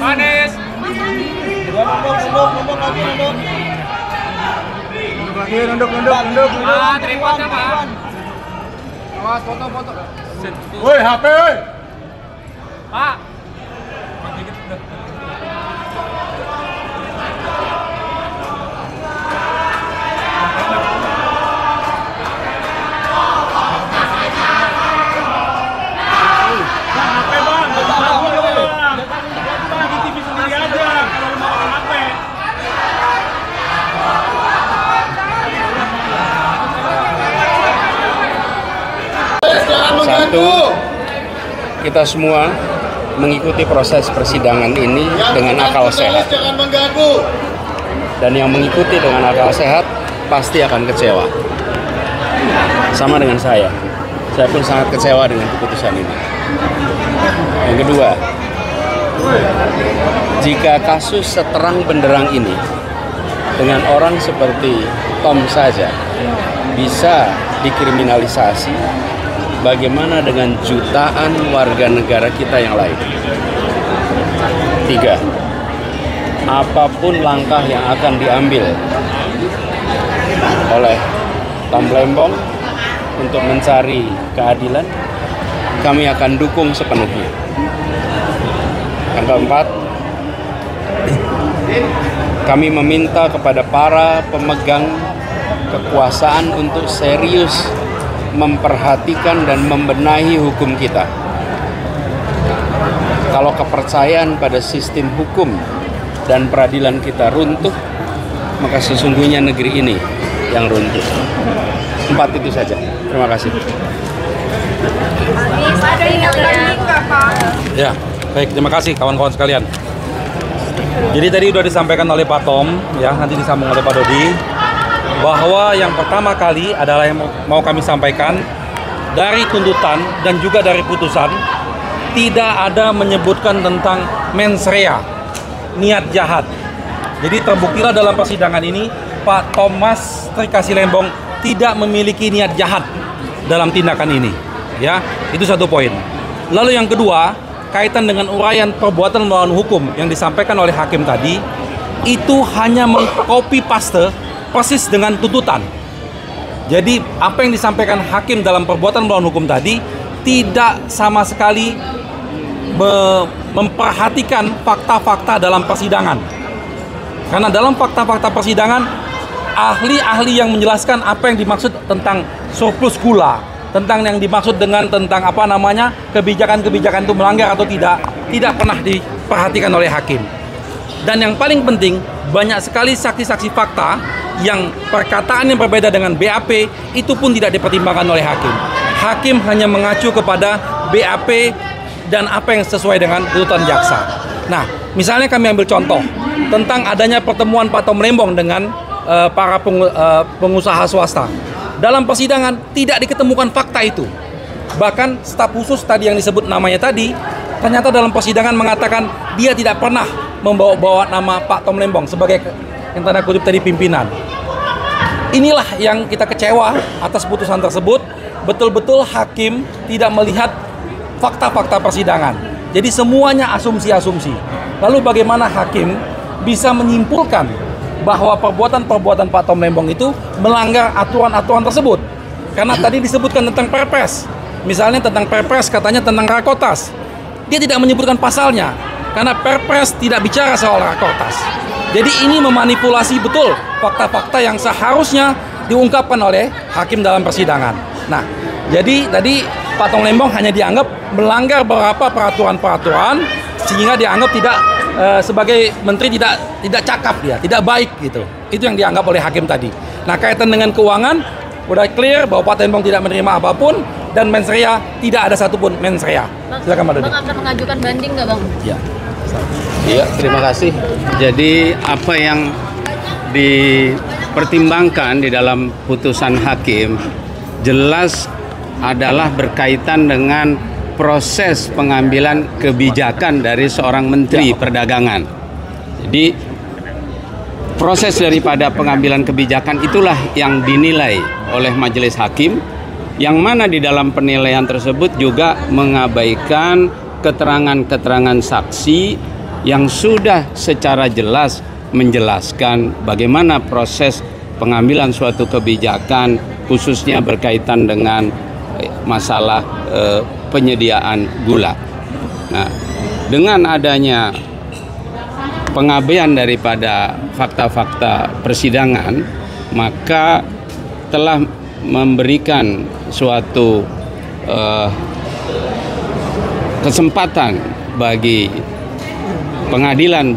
Manis. Nunduk. Tripodnya Pak. Awas foto. Woi, HP woi. Pak. Satu, kita semua mengikuti proses persidangan ini dengan akal sehat. Dan yang mengikuti dengan akal sehat pasti akan kecewa. Sama dengan saya pun sangat kecewa dengan keputusan ini. Yang kedua, jika kasus seterang benderang ini dengan orang seperti Tom saja bisa dikriminalisasi, bagaimana dengan jutaan warga negara kita yang lain? Tiga, apapun langkah yang akan diambil oleh Tom Lembong untuk mencari keadilan, kami akan dukung sepenuhnya. Yang keempat, kami meminta kepada para pemegang kekuasaan untuk serius memperhatikan dan membenahi hukum kita. Kalau kepercayaan pada sistem hukum dan peradilan kita runtuh, maka sesungguhnya negeri ini yang runtuh. 4 itu saja. Terima kasih. Ya, baik, terima kasih kawan-kawan sekalian. Jadi tadi sudah disampaikan oleh Pak Tom, ya, nanti disambung oleh Pak Dodi, bahwa yang pertama kali adalah yang mau kami sampaikan, dari tuntutan dan juga dari putusan tidak ada menyebutkan tentang mens rea, niat jahat. Jadi terbuktilah dalam persidangan ini Pak Thomas Trikasih Lembong tidak memiliki niat jahat dalam tindakan ini, ya, itu satu poin. Lalu yang kedua, kaitan dengan uraian perbuatan melawan hukum yang disampaikan oleh hakim tadi, itu hanya mengcopy paste persis dengan tuntutan. Jadi apa yang disampaikan hakim dalam perbuatan melawan hukum tadi tidak sama sekali memperhatikan fakta-fakta dalam persidangan. Karena dalam fakta-fakta persidangan, ahli-ahli yang menjelaskan apa yang dimaksud tentang surplus gula, tentang yang dimaksud dengan tentang apa namanya kebijakan-kebijakan itu melanggar atau tidak pernah diperhatikan oleh hakim. Dan yang paling penting, banyak sekali saksi-saksi fakta yang perkataan yang berbeda dengan BAP itu pun tidak dipertimbangkan oleh hakim. Hakim hanya mengacu kepada BAP dan apa yang sesuai dengan tuntutan jaksa. Nah, misalnya kami ambil contoh tentang adanya pertemuan Pak Tom Lembong dengan para pengusaha swasta. Dalam persidangan tidak diketemukan fakta itu. Bahkan staf khusus tadi yang disebut namanya tadi, ternyata dalam persidangan mengatakan dia tidak pernah membawa-bawa nama Pak Tom Lembong sebagai yang tanda kutip tadi pimpinan. Inilah yang kita kecewa atas putusan tersebut. Betul-betul hakim tidak melihat fakta-fakta persidangan. Jadi semuanya asumsi-asumsi. Lalu bagaimana hakim bisa menyimpulkan bahwa perbuatan-perbuatan Pak Tom Lembong itu melanggar aturan-aturan tersebut? Karena tadi disebutkan tentang Perpres. Misalnya tentang Perpres katanya tentang Rakortas. Dia tidak menyebutkan pasalnya. Karena Perpres tidak bicara soal Rakortas. Jadi ini memanipulasi betul fakta-fakta yang seharusnya diungkapkan oleh hakim dalam persidangan. Nah, jadi tadi Pak Tom Lembong hanya dianggap melanggar beberapa peraturan-peraturan sehingga dianggap tidak sebagai menteri tidak cakap, dia tidak baik gitu. Itu yang dianggap oleh hakim tadi. Nah, kaitan dengan keuangan udah clear bahwa Pak Lembong tidak menerima apapun dan mens rea tidak ada satupun mens rea. Silakan Pak Dodi. Bang akan mengajukan banding nggak Bang? Ya. Iya, terima kasih. Jadi apa yang dipertimbangkan di dalam putusan hakim jelas adalah berkaitan dengan proses pengambilan kebijakan dari seorang menteri perdagangan. Jadi proses daripada pengambilan kebijakan itulah yang dinilai oleh majelis hakim, yang mana di dalam penilaian tersebut juga mengabaikan keterangan-keterangan saksi yang sudah secara jelas menjelaskan bagaimana proses pengambilan suatu kebijakan khususnya berkaitan dengan masalah penyediaan gula. Nah, dengan adanya pengabaian daripada fakta-fakta persidangan, maka telah memberikan suatu kesempatan bagi pengadilan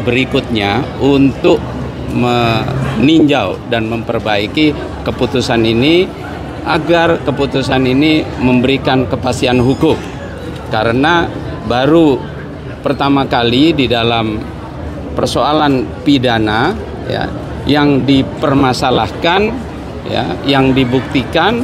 berikutnya untuk meninjau dan memperbaiki keputusan ini agar keputusan ini memberikan kepastian hukum, karena baru pertama kali di dalam persoalan pidana ya, yang dipermasalahkan ya, yang dibuktikan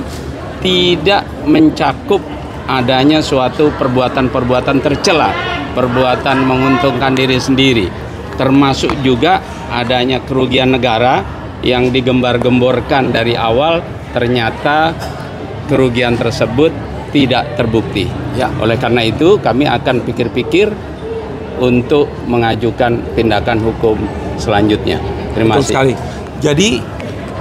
tidak mencakup adanya suatu perbuatan-perbuatan tercela, perbuatan menguntungkan diri sendiri, termasuk juga adanya kerugian negara yang digembar-gemborkan dari awal, ternyata kerugian tersebut tidak terbukti. Ya, oleh karena itu kami akan pikir-pikir untuk mengajukan tindakan hukum selanjutnya. Terima Betul kasih. sekali. Jadi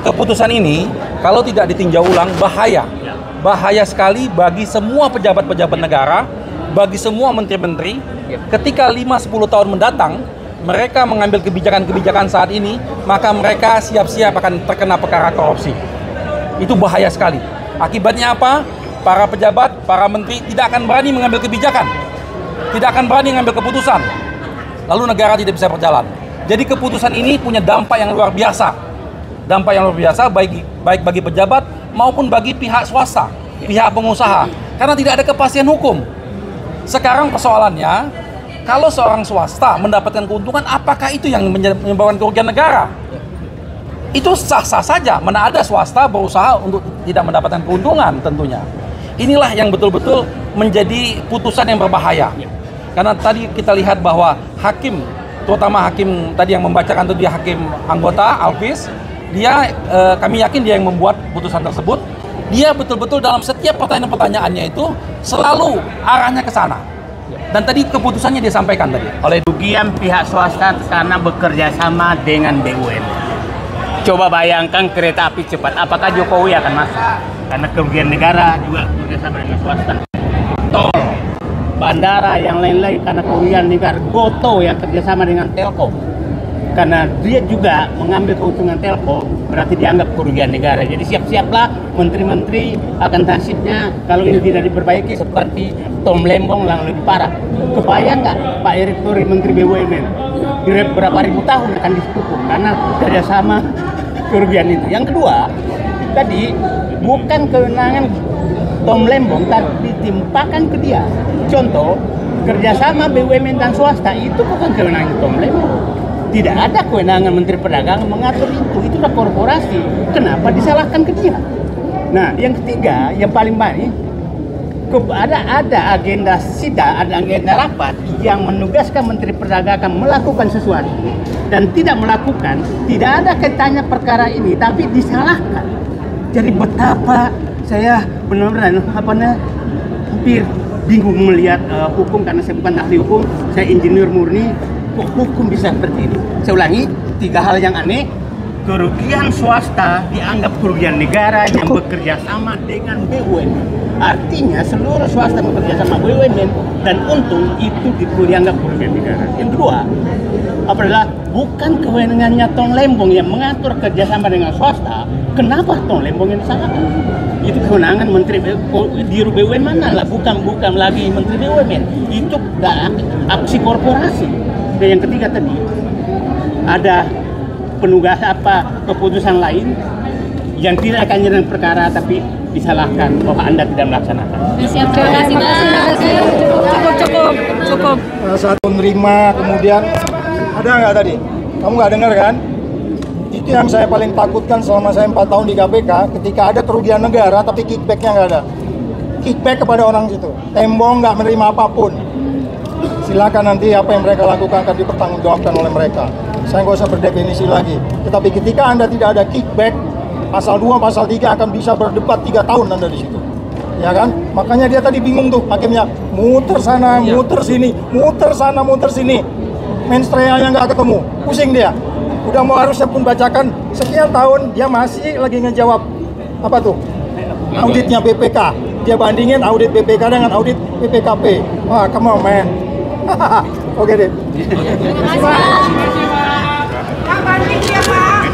keputusan ini kalau tidak ditinjau ulang bahaya sekali bagi semua pejabat-pejabat negara, bagi semua menteri-menteri. Ketika 5-10 tahun mendatang mereka mengambil kebijakan-kebijakan saat ini, maka mereka siap-siap akan terkena perkara korupsi. Itu bahaya sekali. Akibatnya apa? Para pejabat, para menteri tidak akan berani mengambil kebijakan, tidak akan berani mengambil keputusan, lalu negara tidak bisa berjalan. Jadi keputusan ini punya dampak yang luar biasa, baik bagi pejabat maupun bagi pihak swasta, pihak pengusaha, karena tidak ada kepastian hukum. Sekarang persoalannya, kalau seorang swasta mendapatkan keuntungan, apakah itu yang menyebabkan kerugian negara? Itu sah-sah saja, mana ada swasta berusaha untuk tidak mendapatkan keuntungan tentunya. Inilah yang betul-betul menjadi putusan yang berbahaya. Karena tadi kita lihat bahwa hakim, terutama hakim tadi yang membacakan itu dia hakim anggota Alvis, dia kami yakin dia yang membuat putusan tersebut. Dia betul-betul dalam setiap pertanyaan-pertanyaannya itu selalu arahnya ke sana. Dan tadi keputusannya dia sampaikan tadi oleh kerugian pihak swasta karena bekerja sama dengan BUMN. Coba bayangkan kereta api cepat, apakah Jokowi akan masuk? Karena kerugian negara juga bekerja sama dengan swasta. Tol, bandara, yang lain-lain karena kerugian negara. Goto yang kerjasama dengan Telkom, karena dia juga mengambil keuntungan Telkom, berarti dianggap kerugian negara. Jadi siap-siaplah menteri-menteri akan nasibnya kalau ini tidak diperbaiki seperti Tom Lembong yang lebih parah. Kebayang nggak Pak Erick Thohir, Menteri BUMN, berapa ribu tahun akan dihukum karena kerjasama kerugian itu. Yang kedua, tadi bukan kewenangan Tom Lembong, tapi ditimpakan ke dia. Contoh, kerjasama BUMN dan swasta itu bukan kewenangan Tom Lembong. Tidak ada kewenangan Menteri Perdagangan mengatur itu adalah korporasi. Kenapa disalahkan ke dia? Nah, yang ketiga, yang paling banyak, ada agenda sidang, ada agenda rapat yang menugaskan Menteri Perdagangan melakukan sesuatu dan tidak melakukan, tidak ada kaitannya perkara ini, tapi disalahkan. Jadi betapa saya benar-benar hampir bingung melihat hukum, karena saya bukan ahli hukum, saya insinyur murni. Kok hukum bisa seperti ini? Saya ulangi, 3 hal yang aneh. Kerugian swasta dianggap kerugian negara yang bekerja sama dengan BUMN. Artinya seluruh swasta bekerja sama BUMN dan untung itu dianggap kerugian negara. Yang kedua adalah bukan kewenangannya Tom Lembong yang mengatur kerjasama dengan swasta. Kenapa Tom Lembong yang disalahkan? Itu kewenangan Menteri Dirut BUMN mana lah, bukan lagi Menteri BUMN. Itu aksi korporasi. Dan yang ketiga tadi ada penugas keputusan lain yang tidak akan menyerang perkara tapi disalahkan bahwa Anda tidak melaksanakan. Siap, terima kasih Pak. Cukup. Saat menerima kemudian ada nggak tadi? Kamu nggak dengar kan? Itu yang saya paling takutkan selama saya 4 tahun di KPK, ketika ada kerugian negara tapi kickbacknya nggak ada. Kickback kepada orang situ. Tembong nggak menerima apapun. Silakan nanti apa yang mereka lakukan akan dipertanggungjawabkan oleh mereka. Saya nggak usah berdefinisi lagi. Tetapi ketika Anda tidak ada kickback, pasal 2, pasal 3 akan bisa berdebat 3 tahun Anda di situ. ya kan? Makanya dia tadi bingung tuh hakimnya, muter sana, muter sini, muter sana, muter sini. Menstreanya nggak ketemu, pusing dia. Udah mau harusnya pun bacakan sekian tahun, dia masih lagi ngejawab apa tuh? Auditnya BPK. Dia bandingin audit BPK dengan audit BPKP. Wah, come on man. Oke deh. Terima kasih, Pak. Pak, banding ya, Pak.